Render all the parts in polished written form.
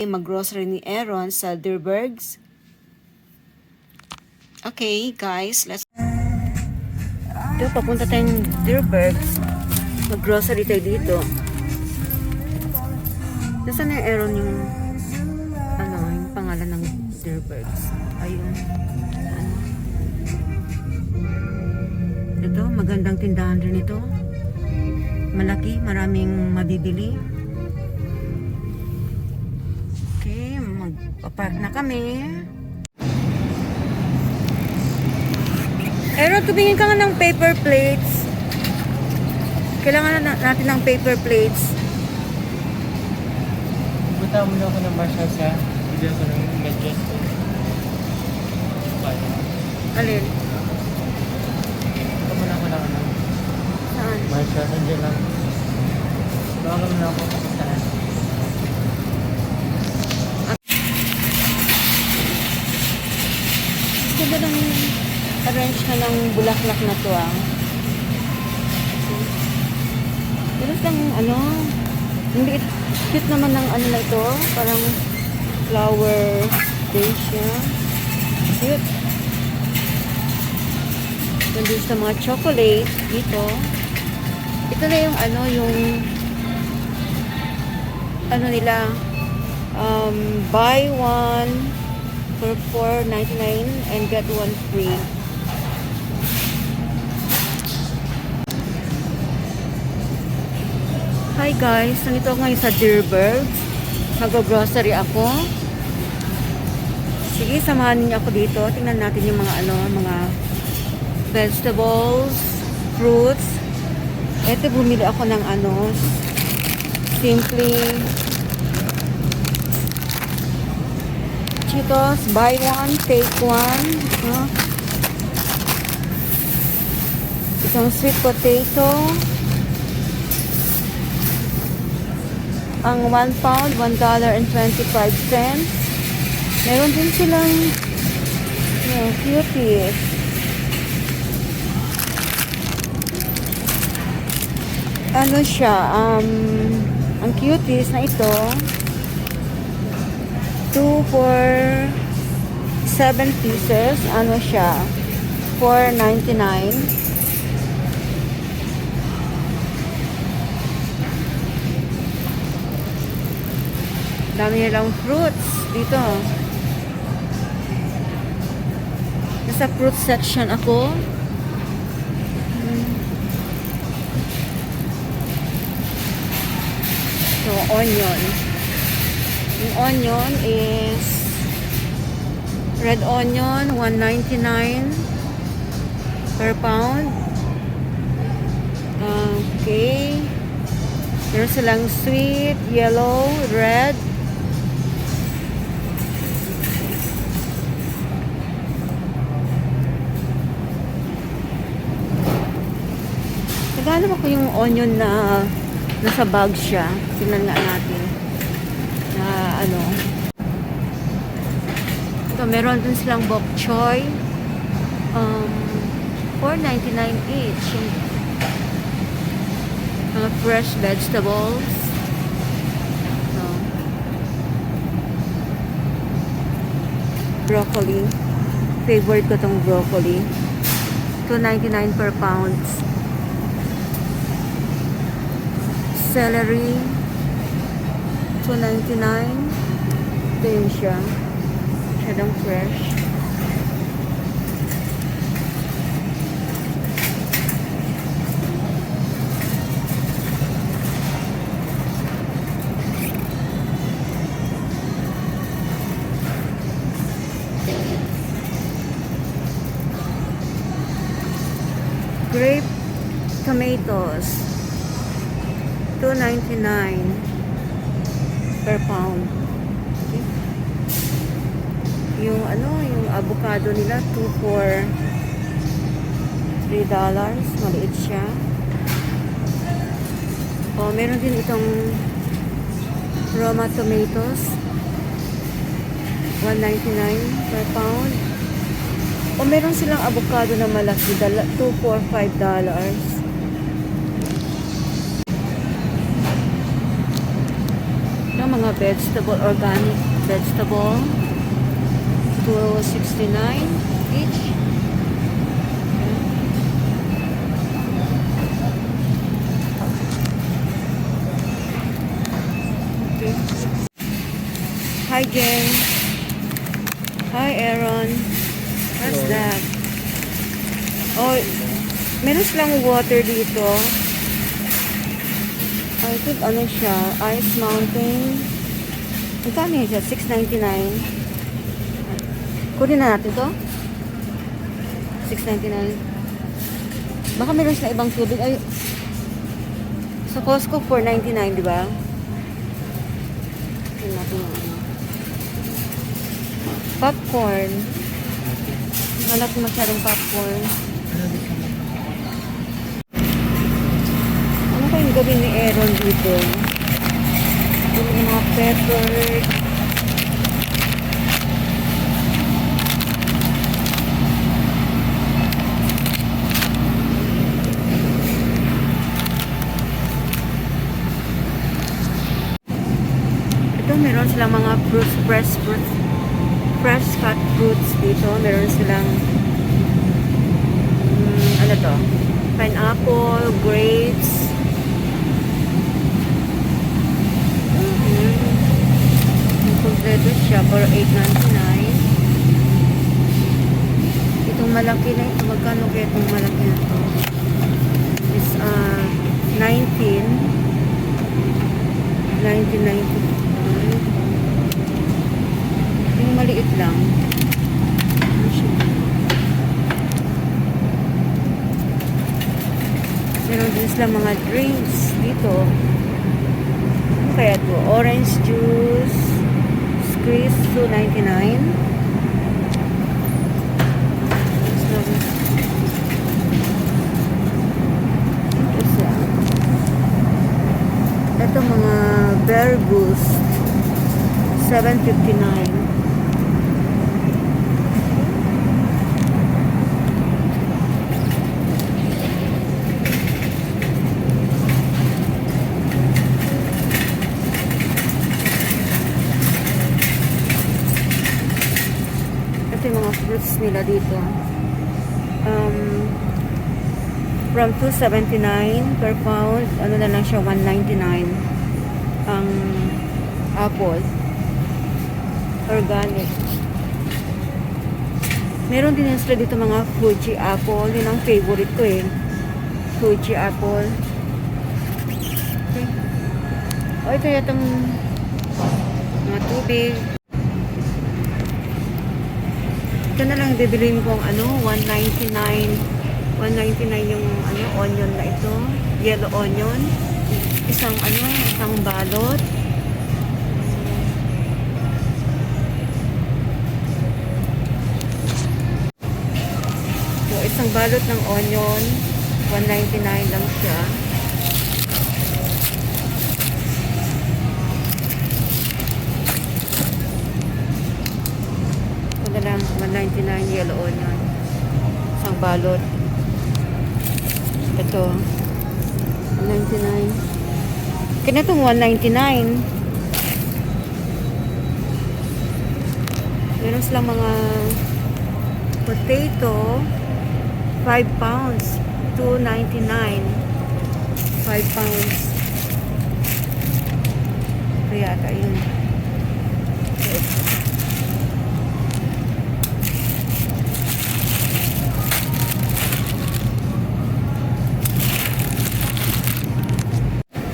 Mag-grocery ni Aaron sa Dirbergs. Okay, guys, let's... Ito, papunta tayong Dirbergs. Mag-grocery tayo dito. Nasaan na Aaron yung yung pangalan ng Dirbergs? Ayun. Ito, magandang tindahan rin ito. Malaki, maraming mabibili. Okay, magpapark na kami. Aaron, tumingin ka nga ng paper plates. Kailangan natin ng paper plates. Punta muna ako ng Marshall sa bili ako ng medyas ko. Alin? Punta muna ako ng Saan? Marshall, nandiyan lang. Baka muna ako kapisahan. Ganda ng arrange na ng bulaklak na to Pero ang liit, cute naman ng na ito, parang flower base siya. Cute. Nandun sa mga chocolate dito. Ito na yung nila, buy one for $4.99 and get one free. Hi guys, nandito ako ngayon sa Dirbergs. Mag-grocery ako. Sige, samahan niyo ako dito. Tingnan natin yung mga vegetables, fruits. Ito, bumili ako ng Simply Cheetos, buy one, take one. Isang sweet potato. Ang 1 pound, $1.25. Meron din silang cuties. Ang cuties na ito, 2 for 7 pieces. $4.99. Dami nilang fruits dito. Nasa fruit section ako. So, onion. Yung onion is red onion, $1.99 per pound. Okay. Meron silang sweet, yellow, red. Naghanap ako yung onion na nasa bag siya. Tingnan nga natin. Ito, meron din silang bok choy. $4.99 each. Mga fresh vegetables. Broccoli. Favorite ko tong broccoli. $2.99 per pound. Celery, $2.99. Ito yun siya. Masyadong fresh. Grape tomatoes, $2.99 per pound. Okay. Yung avocado nila, 2 for $3. Maliit siya. Meron din itong Roma tomatoes, $1.99 per pound. Meron silang avocado na malaki, 2 for $5. mga vegetable, organic vegetable. 269 each. Okay. Hi, Jen. Hi, Aaron. What's Hello. that? Oh, meron silang water dito. I think ano siya, Ice Mountain. Magkano yun siya? $6.99. Kunin na natin to. $6.99. Baka meron silang ibang tubig. Ay, sa Costco, $4.99, di ba? Tingnan natin yung ano. Popcorn. Wala ko masyadong popcorn. Ano kayong gawin ni Aaron dito? Yung mga pepper. Ito, meron silang mga fruits, fresh cut fruits dito. Meron silang ano to? Pineapple, grapes. Kompleto siya for $8.99. Itong malaki na ito, magkano kaya itong malaki na ito? Is 1995. Yung maliit lang. Ano siya? Meron din sila mga drinks dito. Ano kaya ito? Orange juice. Squeeze, $2.99. Ito siya. Ito mga Bear Boost. $7.59. Ito yung mga fruits nila dito. From $2.79 per pound, ano na lang siya, $1.99 ang apple. Organic. Meron din sila dito mga Fuji apple. Yun ang favorite ko eh. Fuji apple. Okay. O, ito yatang mga tubig. Ito na lang bibiliin kong ano, $1.99. $1.99 yung ano, onion na ito. Yellow onion. Isang balot. So, isang balot ng onion. $1.99 lang siya. Ito na lang, $1.99 yellow onion. Isang balot. Ito. $1.99. Kaya itong $1.99. Meron silang mga potato. 5 pounds. $2.99. 5 pounds. Ito yata yun.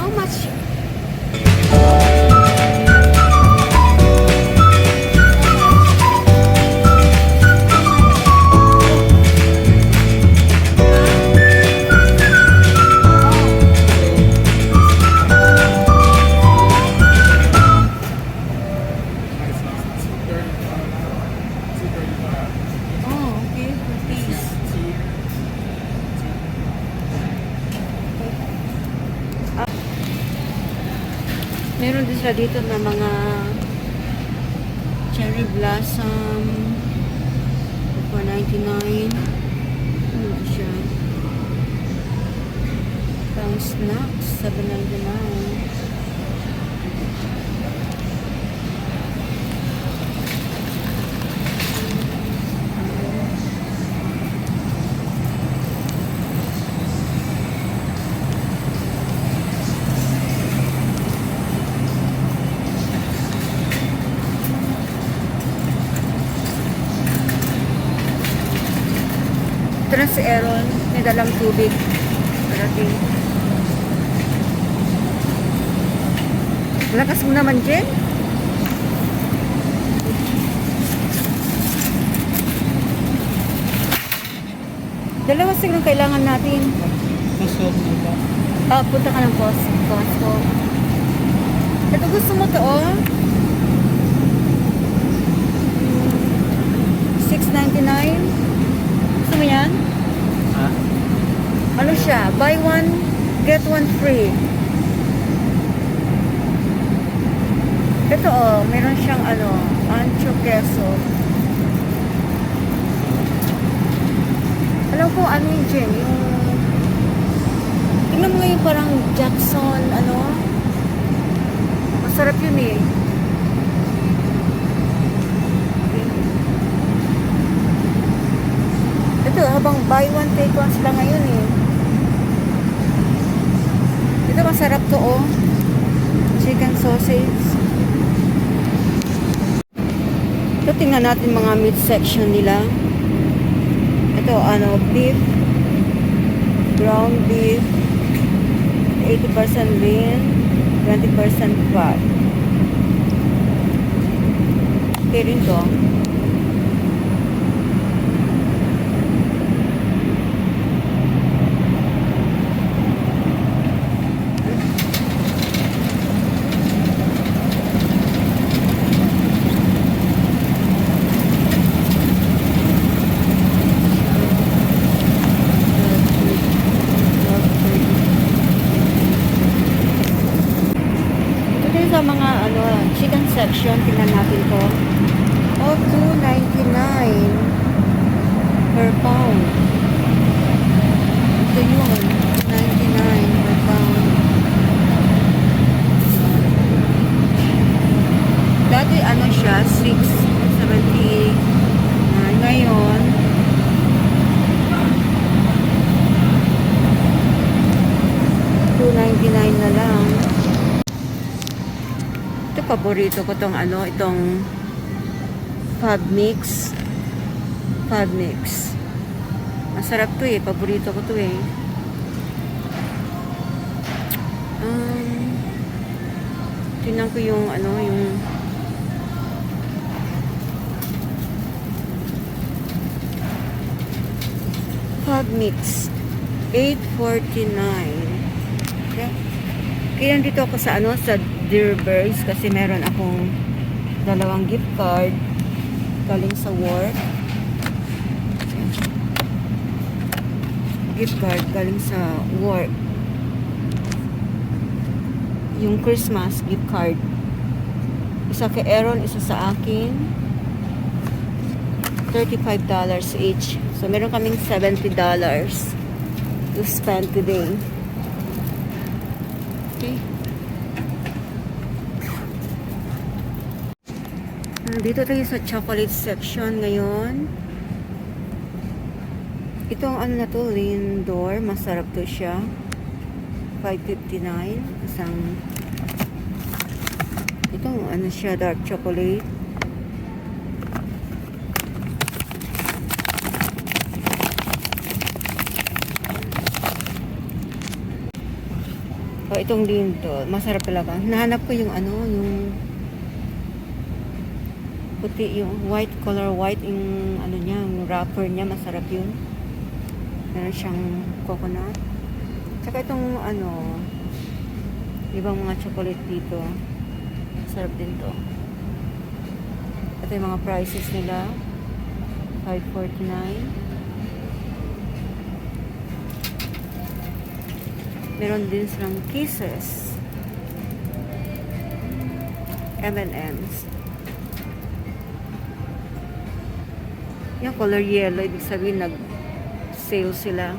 How much? Oh, okay. Please. Meron din sila dito na mga cherry blossom for $4.99. Ano ba siya? Pang snacks, $7.99. Ito na si Aaron. May dalang tubig. Parating. Lakas mo naman, Jen. Dalawa silang kailangan natin. Masok mo ba? Punta ka ng Costco. Ito gusto mo to, oh. $6.99. Gusto mo yan? Ha? Ano siya? Buy one, get one free. Ito, oh. Meron siyang, ancho queso. Alam ko, ano yun, Jen? Tingnan mo nga yung parang Jackson, masarap yun eh. Ito, habang buy one, take one sila ngayon eh. Ito, masarap to, oh. Chicken sausage. Ito, tingnan natin mga meat section nila. Ito, beef. Ground beef. 80% lean, 20% fat. Okay rin to. Sa mga chicken section, tingnan natin to. Oh, $2.99 per pound. Ito yun, $2.99 per pound. Dati siya, $6.70. Ngayon, $2.99 na lang. Ito, paborito ko tong itong Fab Mix. Masarap to eh, paborito ko to eh. Tingnan ko yung yung Fab Mix, $8.49. Okay. Kaya nandito ako sa sa Dearberries kasi meron akong 2 gift card galing sa work. Gift card galing sa work. Yung Christmas gift card. Isa kay Aaron, isa sa akin. $35 each. So meron kaming $70 to spend today. Okay. Dito tayo sa chocolate section ngayon. Itong na to, Lindor. Masarap to siya. $5.59. Itong siya, dark chocolate. Itong Lindor. Masarap talaga. Hinahanap ko yung yung puti, yung white, color white, yung niya, yung wrapper niya, masarap yun. Meron siyang coconut. Tsaka itong ibang mga chocolate dito. Masarap din to. Ito yung mga prices nila. $5.49. Meron din silang Kisses. M&M's. Yung color yellow, ibig sabihin nag-sale sila.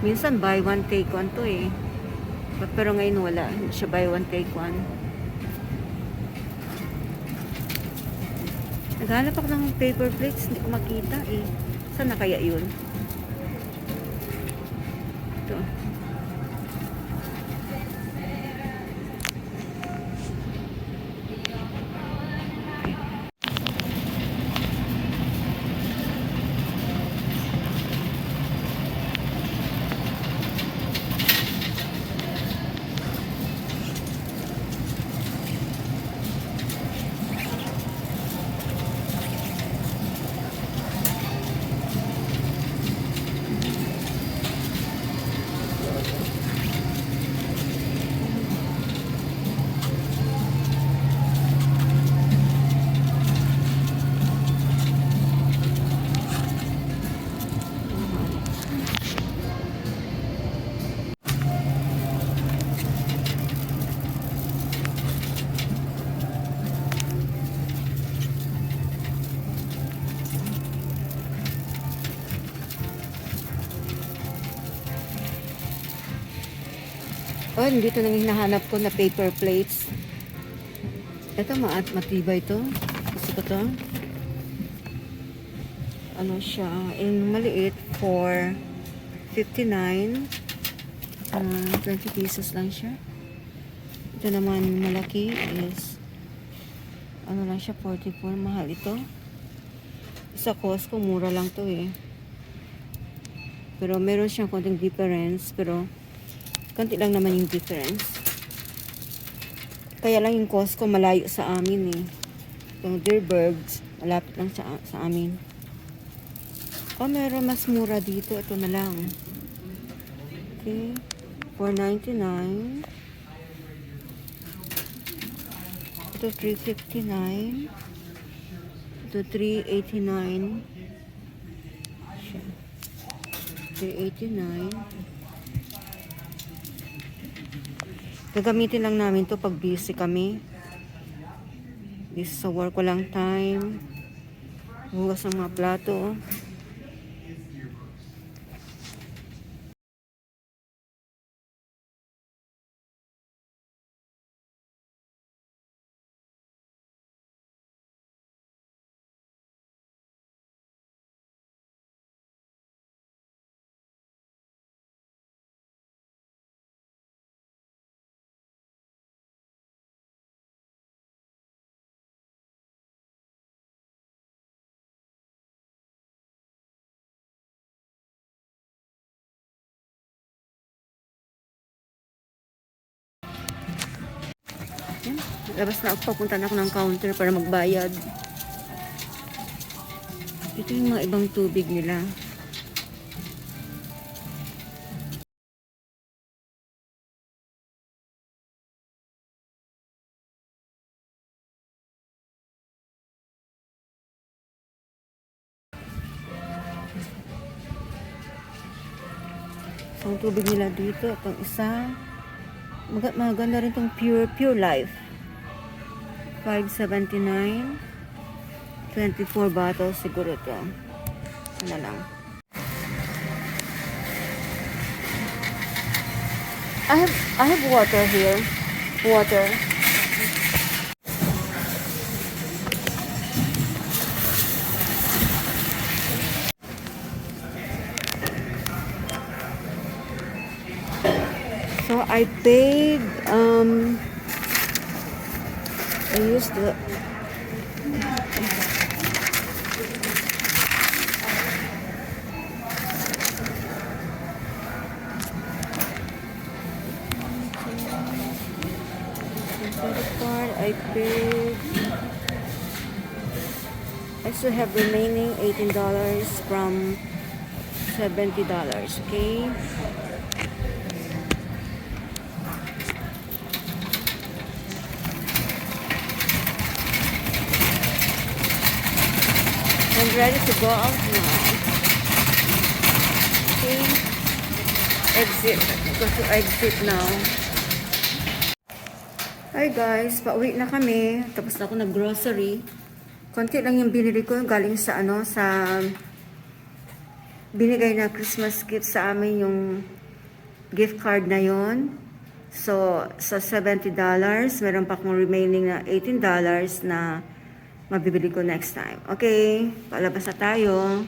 Minsan buy one take one to eh. Pero ngayon wala. Hindi siya buy one take one. Naghanap ako ng paper plates, hindi ko makita eh. Saan na kaya yun? Ito. Oh, dito nang hinahanap ko na paper plates. Ito, matibay to. Gusto ko to. Ano siya? In maliit for 59. 20 pesos lang siya. Ito naman malaki is ano lang siya, 44. Mahal ito. Sa Costco, mura lang to eh. Pero meron siyang konting difference. Pero konti lang naman yung difference. Kaya lang yung Costco malayo sa amin eh. Yung Dearbergs, malapit lang sa amin. Oh, meron mas mura dito. Ito na lang. Okay. $4.99. Ito $3.59. Ito $3.89. $3.89. Gagamitin lang namin to pag busy kami. This sa work, walang time. Hugas ng mga plato. Yan. Labas na ako. Papunta na ako ng counter para magbayad. Ito yung mga ibang tubig nila. So, ang tubig nila dito. Itong isa. Maganda rin itong Pure Life. $5.79. 24 bottles siguro ito. Ano lang. I have water here. Water. So I paid I used the credit card. I paid. I still have remaining $18 from $70. Okay. I'm ready to go out now. Okay. Exit. Go to exit now. Hi guys, pauwi na kami. Tapos na ako nag-grocery. Konti lang yung binili ko galing sa binigay na Christmas gift sa amin yung gift card na yon. So, sa $70, meron pa akong remaining na $18 na mabibili ko next time. Okay, palabas na tayo.